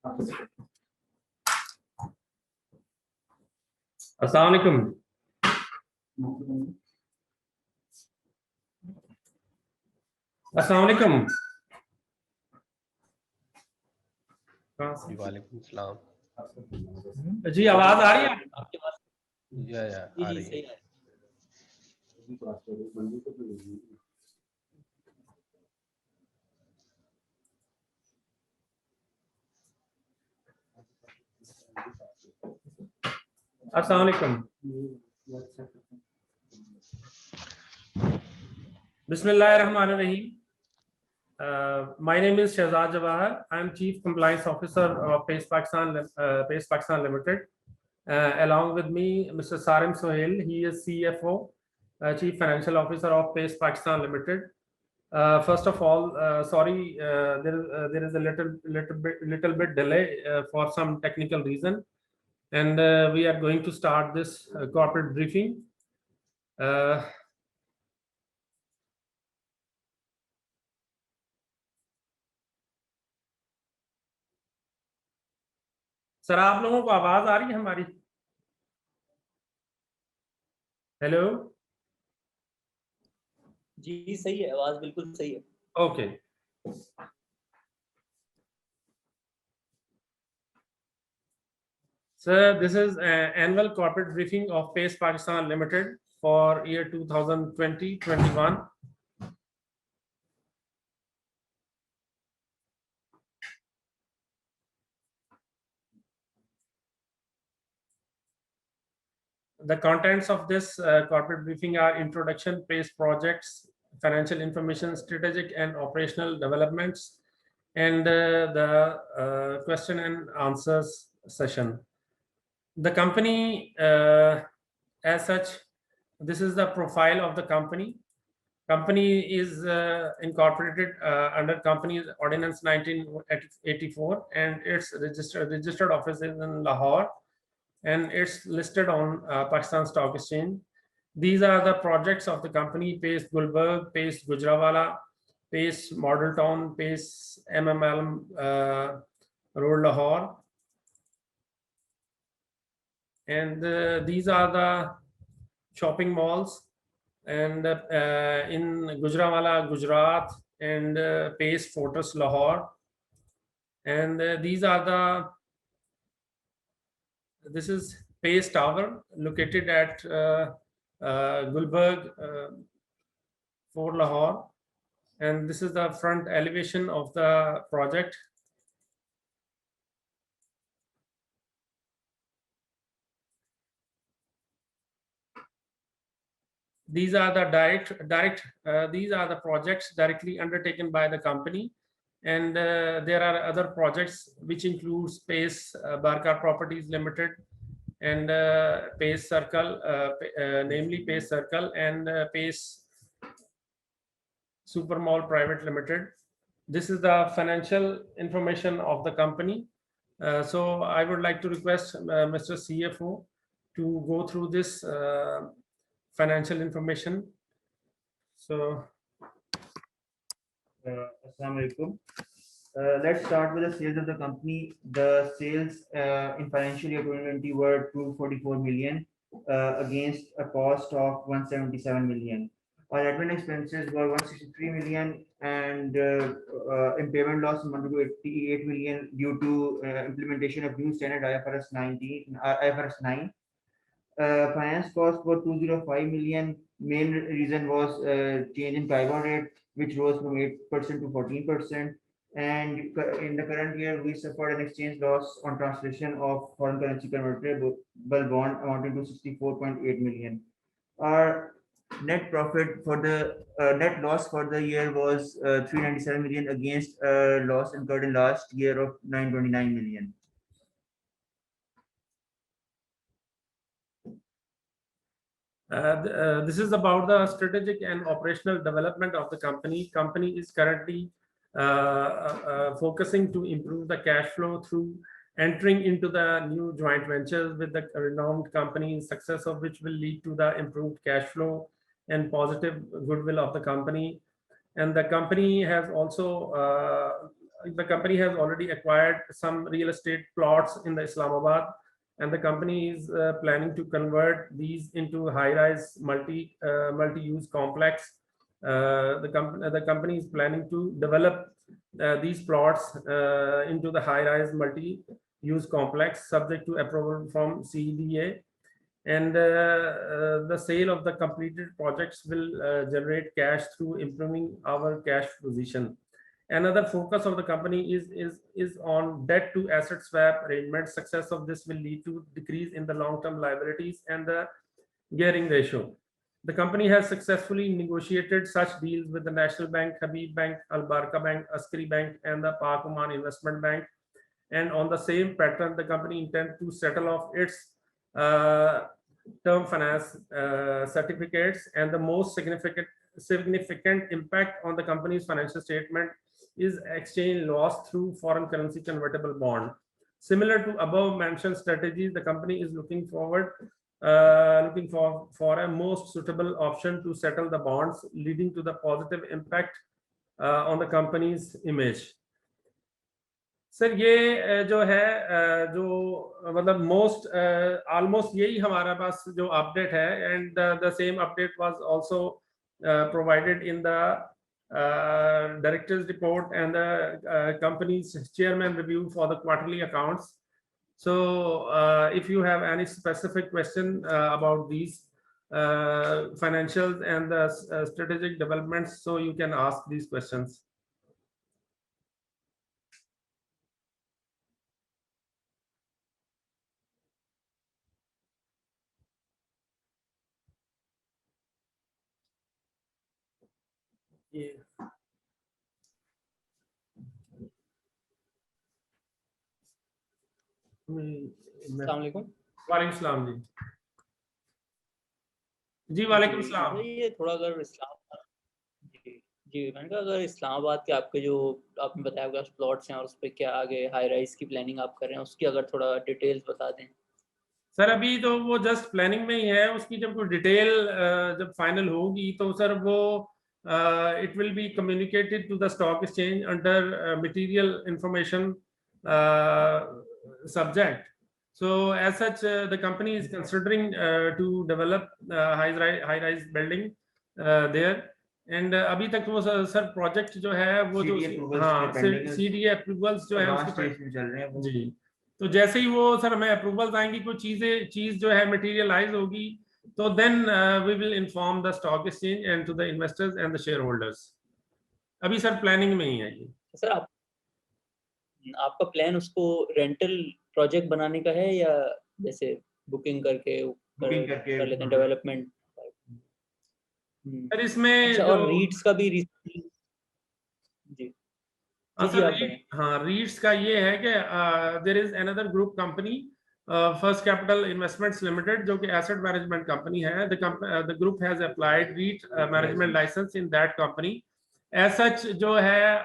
अस्सलाम वालेकुम। अस्सलाम वालेकुम। वालेकुम सलाम। जी आवाज आ रही है आपके पास? या आ रही है। अस्सलाम वालेकुम। Bismillahirrahmanirrahim. My name is Shahzad Jawahar. I am Chief Compliance Officer of Pace Pakistan Limited. Along with me, Mr. Sarim Sohail. He is CFO, Chief Financial Officer of Pace Pakistan Limited. First of all, sorry, there is a little bit delay for some technical reason, and we are going to start this corporate briefing. Sir आप लोगों को आवाज आ रही है हमारी? Hello जी सही है, आवाज बिल्कुल सही है। Okay sir, this is annual corporate briefing of Pace Pakistan Limited for year 2020-21. The contents of this corporate briefing are introduction, Pace projects, financial information, strategic and operational developments, and the question and answers session. The company, as such, this is the profile of the company. Company is incorporated under Companies Ordinance 1984, and its registered office is in Lahore, and it's listed on Pakistan Stock Exchange. These are the projects of the company: Pace Gulberg, Pace Gujranwala, Pace Model Town, Pace MML Road Lahore. And these are the shopping malls, and in Gujranwala, Gujarat, and Pace Fortress Lahore. And these are this is Pace Tower located at Gulberg, Fort Lahore, and this is the front elevation of the project. These are the these are the projects directly undertaken by the company, and there are other projects which includes Pace Barkar Properties Limited and Pace Circle, namely Pace Circle and Pace Super Mall Private Limited. This is the financial information of the company. So I would like to request Mr. CFO to go through this financial information. So Assalamu alaikum. Let's start with the sales of the company. The sales in financial year 2020 were 244 million against a cost of 177 million. Our admin expenses were 163 million, and impairment loss amounted to 88 million due to implementation of new standard IFRS 9. Finance cost were 205 million. Main reason was change in Taiwan rate, which rose from 8% to 14%. And in the current year, we suffered an exchange loss on translation of foreign currency convertible bond amounting to 64.8 million. Our net profit for the net loss for the year was 397 million against a loss incurred in last year of 929 million. This is about the strategic and operational development of the company. Company is currently focusing to improve the cash flow through entering into the new joint ventures with the renowned companies, success of which will lead to the improved cash flow and positive goodwill of the company. And the company has also the company has already acquired some real estate plots in the Islamabad, and the company is planning to convert these into high-rise multi-use complex. The company is planning to develop these plots into the high-rise multi-use complex, subject to approval from CEDA. And the sale of the completed projects will generate cash through improving our cash position. Another focus of the company is on debt to asset swap arrangement. Success of this will lead to decrease in the long-term liabilities and the gearing ratio. The company has successfully negotiated such deals with the National Bank, Habib Bank, Al Baraka Bank, Askari Bank, and the Pak Oman Investment Bank. And on the same pattern, the company intends to settle off its term finance certificates, and the most significant impact on the company's financial statement is exchange loss through foreign currency convertible bond. Similar to above mentioned strategies, the company is looking for a most suitable option to settle the bonds, leading to the positive impact on the company's image. Sir ये जो है जो मतलब most almost यही हमारा पास जो update है, and the same update was also provided in the director's report and the company's chairman review for the quarterly accounts. So if you have any specific question about these financials and the strategic developments, so you can ask these questions. अस्सलामुअलैकुम। वालेकुम सलाम जी। जी वालेकुम सलाम। ये थोड़ा अगर जी मैंने कहा अगर इस्लामाबाद के आपके जो आपने बताया कि प्लॉट्स हैं और उस पर क्या आगे हाई राइज की प्लानिंग आप कर रहे हैं, उसकी अगर थोड़ा डिटेल्स बता दें। सर अभी तो वो जस्ट प्लानिंग में ही है, उसकी जब कोई डिटेल जब फाइनल होगी तो सर वो it will be communicated to the stock exchange under material information subject. So as such, the company is considering to develop high-rise building there. And अभी तक वो सर प्रोजेक्ट जो है वो जो CDA approvals जो है उसके चल रहे हैं जी। तो जैसे ही वो सर हमें अप्रूवल्स आएंगी, कोई चीज जो है मटेरियलाइज होगी, तो then we will inform the stock exchange and to the investors and the share holders. अभी सर प्लानिंग में ही है ये। सर आपका प्लान उसको रेंटल प्रोजेक्ट बनाने का है या जैसे बुकिंग करके कर लेते हैं डेवलपमेंट? सर इसमें अच्छा, और रीट्स का भी जी हाँ रीट्स का ये है कि there is another group company first capital investments limited, जो कि एसेट मैनेजमेंट कंपनी है। The group has applied REIT management licence in that company. As such जो है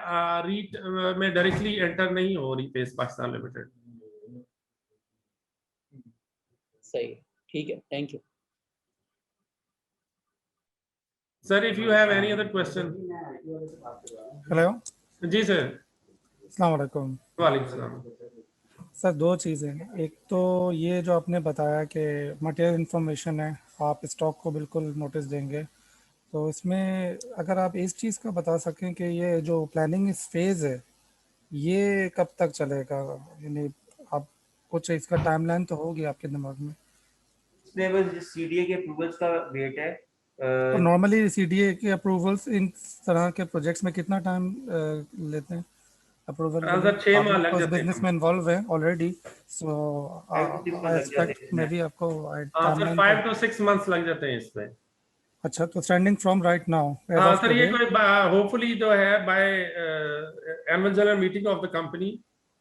रीट में डायरेक्टली एंटर नहीं हो रही पेस पाकिस्तान लिमिटेड। सही, ठीक है, thank you sir. If you have any other question. Hello जी सर। अस्सलाम वालेकुम। वालेकुम सलाम। सर दो चीज़ें, एक तो ये जो आपने बताया कि मटेरियल इन्फॉर्मेशन है, आप स्टॉक को बिल्कुल नोटिस देंगे, तो इसमें अगर आप इस चीज़ का बता सकें कि ये जो प्लानिंग फेज़ है ये कब तक चलेगा, यानी आप कुछ इसका टाइमलाइन तो होगी आपके दिमाग में? इसमें बस सीडीए के अप्रूवल्स का वेट है। तो नॉर्मली सीडीए के अप्रूवल्स इन तरह के प्रोजेक्ट्स में कितना टाइम लेते हैं अप्रूवल? 6 माह लग जाते हैं। बिजनेस में इन्वॉल्व है already, so I expect may be आपको 5 to 6 months लग जाते हैं इसमें। अच्छा, तो standing from right now sir ये कोई होपफुली जो है by annual general meeting of the company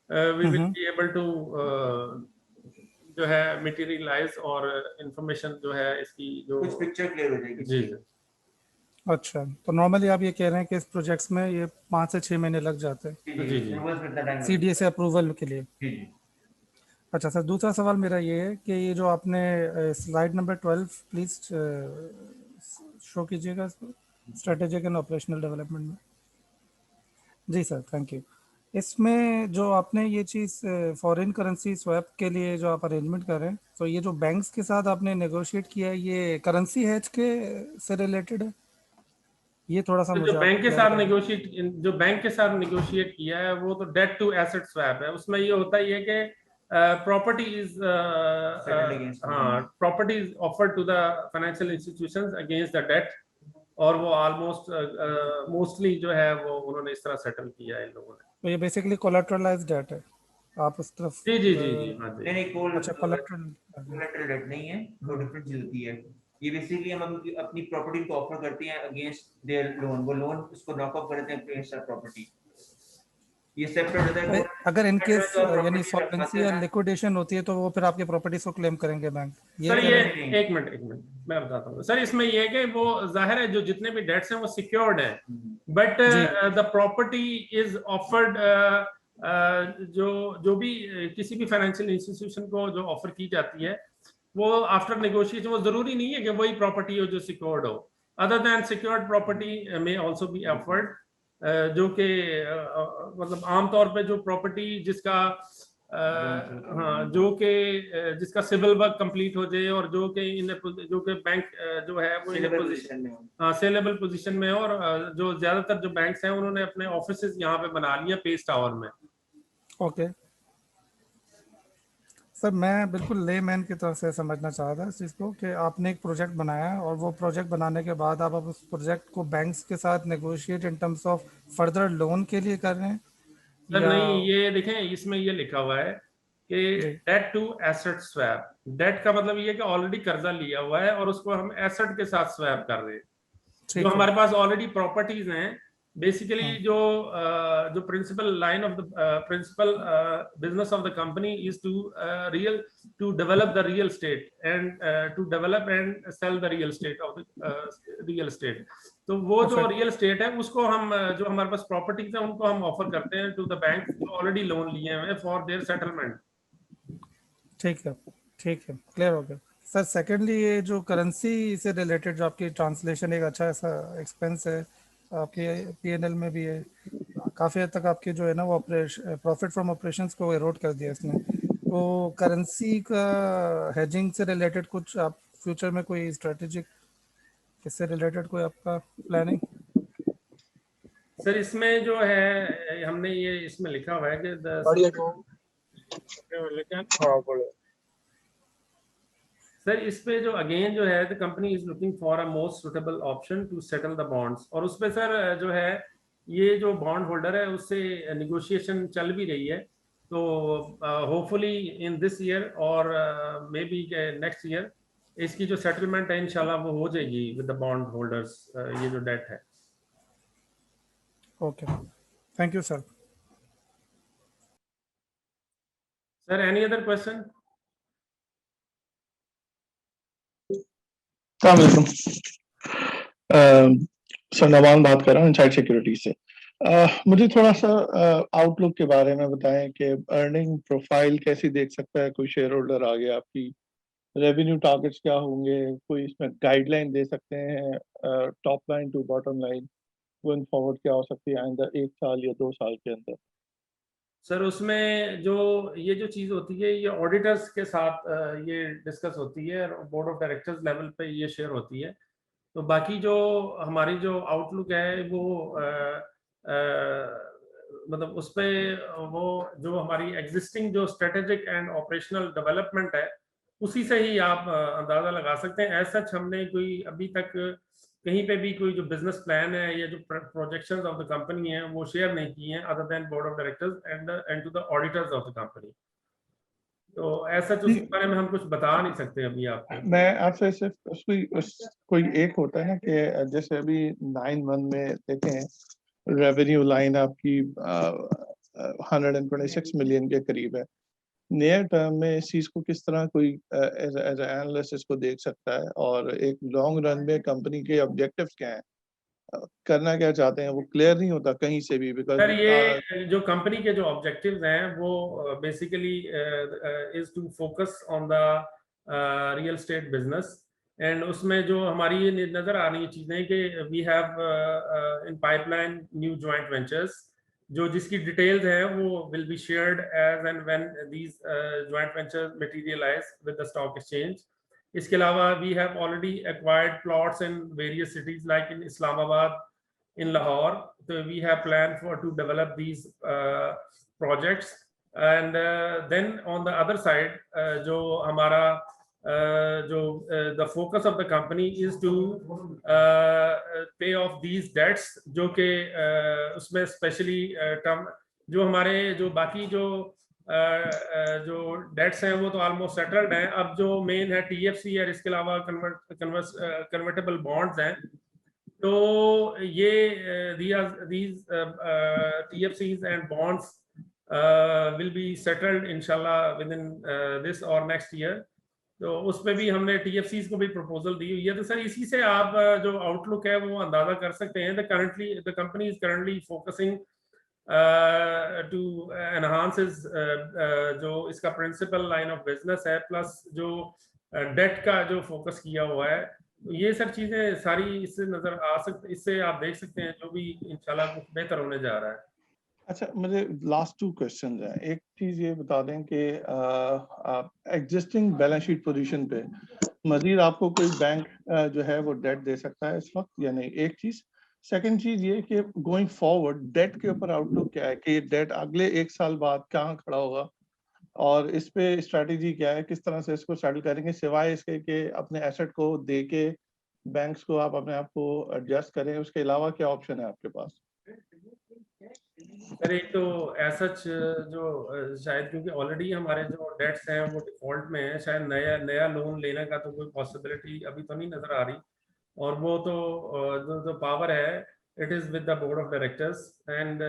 we will be able to जो है मटेरियलाइज और इंफॉर्मेशन जो है इसकी जो कुछ पिक्चर क्लियर हो जाएगी। जी। अच्छा, तो नॉर्मली आप ये कह रहे हैं कि इस प्रोजेक्ट्स में ये 5 से 6 महीने लग जाते हैं जी सीडीए से अप्रूवल के लिए? अच्छा सर, दूसरा सवाल मेरा ये है कि ये जो आपने स्लाइड नंबर 12 प्लीज शो कीजिएगा स्ट्रेटेजिक एंड ऑपरेशनल डेवलपमेंट में। जी सर, थैंक यू। इसमें जो आपने ये चीज़ फॉरेन करेंसी स्वैप के लिए जो आप अरेंजमेंट कर रहे हैं, तो ये जो बैंक्स के साथ आपने नेगोशिएट किया है, ये करेंसी हेज के से रिलेटेड है? ये थोड़ा सा तो मुझे आप जो clarify करें। बैंक के साथ नेगोशिएट किया है वो तो डेट टू एसेट स्वैप है। उसमें ये होता ही है कि प्रॉपर्टी इज Settled against हाँ, property is offered to the financial institutions against the debt, और वो ऑलमोस्ट मोस्टली जो है वो उन्होंने इस तरह सेटल किया है इन लोगों ने। तो ये बेसिकली कोलैटरलाइज्ड डेट है, आप उस तरफ जी जी जी जी, हाँ जी। नहीं अच्छा कोलैटरल। कोलैटरल डेट नहीं है, दो डिफरेंट चीज होती है। ये बेसिकली हम अपनी प्रॉपर्टी को ऑफर करते हैं अगेंस्ट देयर लोन, वो लोन उसको नॉक ऑफ करते हैं अगेंस्ट आवर प्रॉपर्टी। ये सेपरेट होता है। अगर इन केस यानी property सॉल्वेंसी या लिक्विडेशन होती है तो वो फिर आपकी प्रॉपर्टीज को क्लेम करेंगे बैंक, ये सर कह ये रहे हैं? एक मिनट मैं बताता हूँ सर। इसमें ये है कि वो जाहिर है जो जितने भी डेट्स हैं वो सिक्योर्ड हैं, बट जी। द प्रॉपर्टी इज ऑफर्ड, जो भी किसी भी फाइनेंशियल इंस्टीट्यूशन को जो ऑफर की जाती है वो आफ्टर नेगोशिएशन, वो जरूरी नहीं है कि वही प्रॉपर्टी हो जो सिक्योर्ड हो। अदर देन सिक्योर्ड प्रॉपर्टी में आल्सो बी ऑफर्ड, जो कि मतलब आमतौर पे जो प्रॉपर्टी जिसका हाँ, जो कि जिसका सिविल वर्क कंप्लीट हो जाए और जो कि बैंक जो है वो इन पोजीशन में हो, हाँ, सेलेबल पोजीशन में हो। और जो ज्यादातर जो बैंक्स हैं उन्होंने अपने ऑफिसेज यहाँ पे बना लिया पेस टावर में। ओके सर, मैं बिल्कुल लेमैन की तरफ से समझना चाह रहा था इस चीज़ को कि आपने एक प्रोजेक्ट बनाया है और वो प्रोजेक्ट बनाने के बाद आप उस प्रोजेक्ट को बैंक्स के साथ negotiate in terms of further loan के लिए कर रहे हैं सर या? नहीं, ये देखें इसमें ये लिखा हुआ है कि जी debt to asset swap. Debt का मतलब ये है कि ऑलरेडी कर्जा लिया हुआ है और उसको हम एसेट के साथ स्वैप कर रहे हैं। जो ठीक है। हमारे पास ऑलरेडी प्रॉपर्टीज हैं, बेसिकली हाँ जो principal line of the principal business of the company is to develop the real estate and to develop and sell the real estate of the real estate. तो वो जो Perfect. रियल स्टेट है उसको हम जो हमारे पास प्रॉपर्टीज है उनको हम ऑफर करते हैं टू द बैंक जो ऑलरेडी लोन लिए हुए हैं फॉर देयर सेटलमेंट। ठीक है, ठीक है, क्लियर हो गया सर। सेकेंडली, ये जो करेंसी से रिलेटेड जो आपकी ट्रांसलेशन एक अच्छा ऐसा एक्सपेंस है आपके पीएनएल में भी है, काफ़ी हद तक आपके जो है ना वो प्रॉफिट फ्रॉम ऑपरेशंस को एरोड कर दिया इसने। तो करेंसी का हेजिंग से रिलेटेड कुछ आप फ्यूचर में कोई स्ट्रेटेजिक इससे रिलेटेड कोई आपका प्लानिंग? सर इसमें जो है हमने ये इसमें लिखा हुआ है कि सर इस पे जो अगेन जो है the company is looking for a most suitable option to settle the bonds. और उस पे सर जो है ये जो बॉन्ड होल्डर है उससे निगोशिएशन चल भी रही है। तो होपफुली इन दिस ईयर और मे बी नेक्स्ट ईयर इसकी जो सेटलमेंट है इंशाल्लाह वो हो जाएगी विद द बॉन्ड होल्डर्स, ये जो डेट है। Okay, thank you sir. Sir any other question? Sir नवान बात कर रहा हूँ इनसाइड सिक्योरिटी से। मुझे थोड़ा सा आउटलुक के बारे में बताएं कि अर्निंग प्रोफाइल कैसी देख सकता है कोई शेयर होल्डर आ गया, आपकी रेवेन्यू टारगेट्स क्या होंगे, कोई इसमें गाइडलाइन दे सकते हैं top line to bottom line going forward क्या हो सकती है आइंदा 1 साल या 2 साल के अंदर? सर उसमें जो ये जो चीज़ होती है ये ऑडिटर्स के साथ ये डिस्कस होती है, बोर्ड ऑफ डायरेक्टर्स लेवल पे ये शेयर होती है। तो बाकी जो हमारी जो आउटलुक है वो मतलब उस पे वो जो हमारी एग्जिस्टिंग जो स्ट्रेटेजिक एंड ऑपरेशनल डेवलपमेंट है उसी से ही आप अंदाजा लगा सकते हैं। एज सच हमने कोई अभी तक कहीं पे भी कोई जो बिजनेस प्लान है या जो प्रोजेक्शंस ऑफ द कंपनी है वो शेयर नहीं किए हैं other than board of directors and to the auditors of the company. तो ऐसा उसके बारे में हम कुछ बता नहीं सकते अभी आपको। मैं आपसे सिर्फ कोई एक होता है ना कि जैसे अभी 9 मंथ में देखें रेवेन्यू लाइन आपकी 126 मिलियन के करीब है। नियर टर्म में इस चीज को किस तरह कोई एज एनालिस्ट इसको देख सकता है, और एक लॉन्ग रन में कंपनी के ऑब्जेक्टिव्स क्या हैं, करना क्या चाहते हैं, वो क्लियर नहीं होता कहीं से भी बिकॉज सर ये जो कंपनी के जो ऑब्जेक्टिव्स हैं वो basically is to focus on the real estate business. And उसमें जो हमारी ये नजर आ रही चीजें कि we have in pipeline new joint ventures जो जिसकी डिटेल्स हैं वो will be shared as and when these joint ventures materialise with the stock exchange. इसके अलावा we have already acquired plots in various cities like in Islamabad, in Lahore. So we have planned to develop these projects, and then on the other side, जो हमारा the focus of the company is to pay off these debts, जो कि उसमें especially term जो हमारे जो बाकी जो डेट्स हैं वो तो ऑलमोस्ट सेटल्ड हैं. अब जो मेन है TFC और इसके अलावा कन्वर्टेबल बॉन्ड्स हैं. तो ये these TFCs and bonds will be settled inshallah within this or next year. तो उसमें भी हमने TFCs को भी प्रपोजल दी हुई है. तो सर इसी से आप जो आउटलुक है वो अंदाजा कर सकते हैं. The company is currently focusing to enhance जो इसका प्रिंसिपल लाइन ऑफ बिजनेस है, प्लस जो डेट का जो फोकस किया हुआ है, ये सब चीजें सारी इससे नजर आ सकते, इससे आप देख सकते हैं जो भी इंशाल्लाह कुछ बेहतर होने जा रहा है. अच्छा, मुझे लास्ट 2 क्वेश्चन हैं. एक चीज ये बता दें कि एग्जिस्टिंग बैलेंस शीट पोजीशन पे मजीद आपको कोई बैंक जो है वो डेट दे सकता है इस वक्त या नहीं, एक चीज. सेकंड चीज ये कि गोइंग फॉरवर्ड डेट के ऊपर आउटलुक क्या है कि ये डेट अगले 1 साल बाद कहाँ खड़ा होगा और इस पे स्ट्रेटेजी क्या है, किस तरह से इसको सेटल करेंगे, सिवाय इसके कि अपने एसेट को दे के बैंक्स को आप अपने आप को एडजस्ट करें, उसके अलावा क्या ऑप्शन है आपके पास? सर एक तो ऐसा जो शायद क्योंकि ऑलरेडी हमारे जो डेट्स हैं वो डिफॉल्ट में है, शायद नया लोन लेने का तो कोई पॉसिबिलिटी अभी तो नहीं नजर आ रही. और वो तो जो पावर है it is with the board of directors. And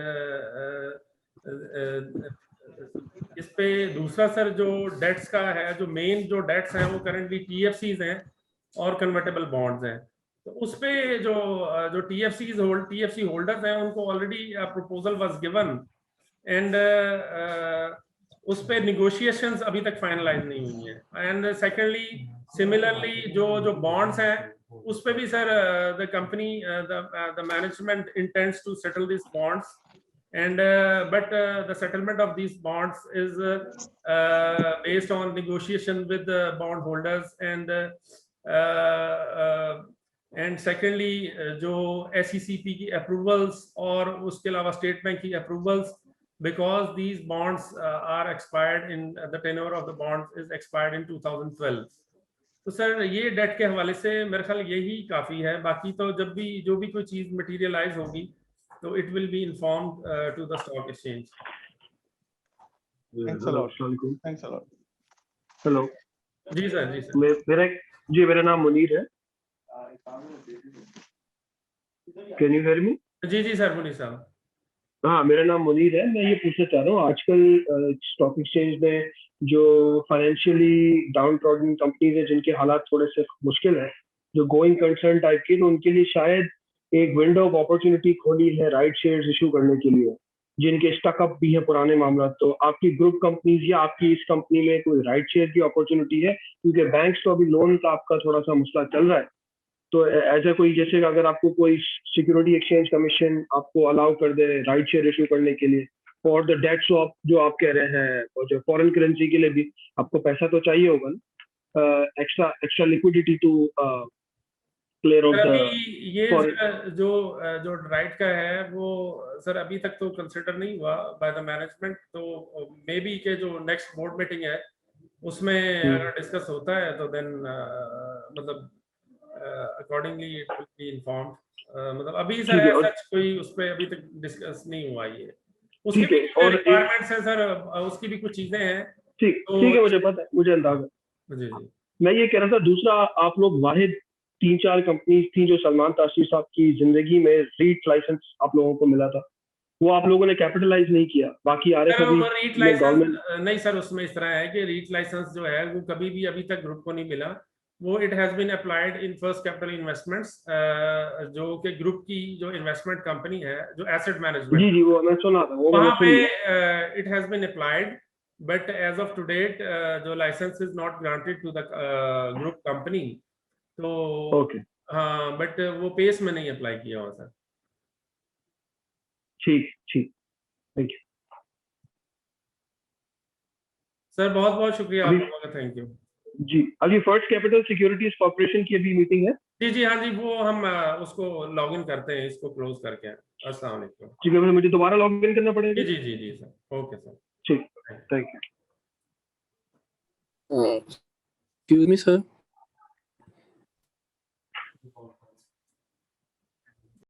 इस पे दूसरा सर जो डेट्स का है, जो मेन जो डेट्स हैं वो करंटली TFCs हैं और कन्वर्टेबल बॉन्ड्स हैं. तो उस पे जो TFC होल्डर्स हैं उनको already proposal was given and उस पे निगोशिएशंस अभी तक फाइनलाइज नहीं हुई है. एंड सेकेंडली सिमिलरली जो बॉन्ड्स हैं उस पे भी sir the company the management intends to settle this bonds. And but the settlement of these bonds is based on negotiation with the bond holders, and secondly जो SECP की approvals और उसके अलावा State Bank की approvals, because these bonds are expired in the tenure of the bonds is expired in 2012. तो sir ये date के हवाले से मेरे ख्याल यही काफी है. बाकी तो जब भी जो भी कोई चीज मटेरियलाइज होगी तो it will be informed to the stock exchange. Thanks a lot. Thanks a lot. Hello जी सर. मेरा नाम मुनीर है. Can you hear me? जी सर मुनीर साहब. हाँ, मेरा नाम मुनीर है. मैं ये पूछना चाह रहा हूँ, आजकल स्टॉक एक्सचेंज में जो फाइनेंशियली डाउन ट्रॉडन कंपनीज है जिनके हालात थोड़े से मुश्किल है, जो गोइंग कंसर्न टाइप की, तो उनके लिए शायद एक विंडो ऑफ अपॉर्चुनिटी खोली है राइट शेयर्स इशू करने के लिए, जिनके स्टकअप भी है पुराने मामला. तो आपकी ग्रुप कंपनीज या आपकी इस कंपनी में कोई राइट शेयर की अपॉर्चुनिटी है? क्योंकि बैंक्स तो अभी लोन का आपका थोड़ा सा मसला चल रहा है. तो ऐसा कोई, जैसे अगर आपको कोई सिक्योरिटी एक्सचेंज कमीशन आपको अलाउ कर दे राइट शेयर इशू करने के लिए फॉर द डेट स्वैप जो आप कह रहे हैं, और जो फॉरेन करेंसी के लिए भी आपको पैसा तो चाहिए होगा, extra liquidity to clear off the. ये जो राइट का है वो सर अभी तक तो कंसिडर नहीं हुआ बाय द मैनेजमेंट. तो मे बी के जो नेक्स्ट बोर्ड मीटिंग है उसमें अगर डिस्कस होता है तो देन मतलब accordingly it will be informed. मतलब अभी सर सच कोई उस पे अभी तक डिस्कस नहीं हुआ. ये उसकी भी रिक्वायरमेंट्स है सर, उसकी भी कुछ चीजें हैं. ठीक है, मुझे पता है, मुझे अंदाजा. जी. मैं ये कह रहा था, दूसरा आप लोग वाहिद 3-4 कंपनीज थी जो सलमान तासीर साहब की जिंदगी में रीट लाइसेंस आप लोगों को मिला था, वो आप लोगों ने कैपिटलाइज नहीं किया. बाकी रीट लाइसेंस नहीं सर, उसमें इस तरह है कि रीट लाइसेंस जो है वो कभी भी अभी तक ग्रुप को नहीं मिला. वो it has been applied in first capital investments, जो कि ग्रुप की जो इन्वेस्टमेंट कंपनी है जो एसेट मैनेजमेंट. जी वो मैं सुना था, वो वहाँ पे it has been applied, but as of to date जो licence is not granted to the group company. तो हाँ, बट वो पेस में नहीं अप्लाई किया हुआ सर. ठीक. Thank you. सर बहुत बहुत शुक्रिया अभी- आपका, थैंक यू। जी अभी फर्स्ट कैपिटल सिक्योरिटीज कॉर्पोरेशन की अभी मीटिंग है। जी जी हाँ जी, वो हम उसको लॉग इन करते हैं, इसको क्लोज करके। अस्सलाम वालेकुम। ठीक है, मुझे दोबारा लॉग इन करना पड़ेगा। जी जी जी जी सर, ओके सर। ठीक, thank you. Excuse me, sir.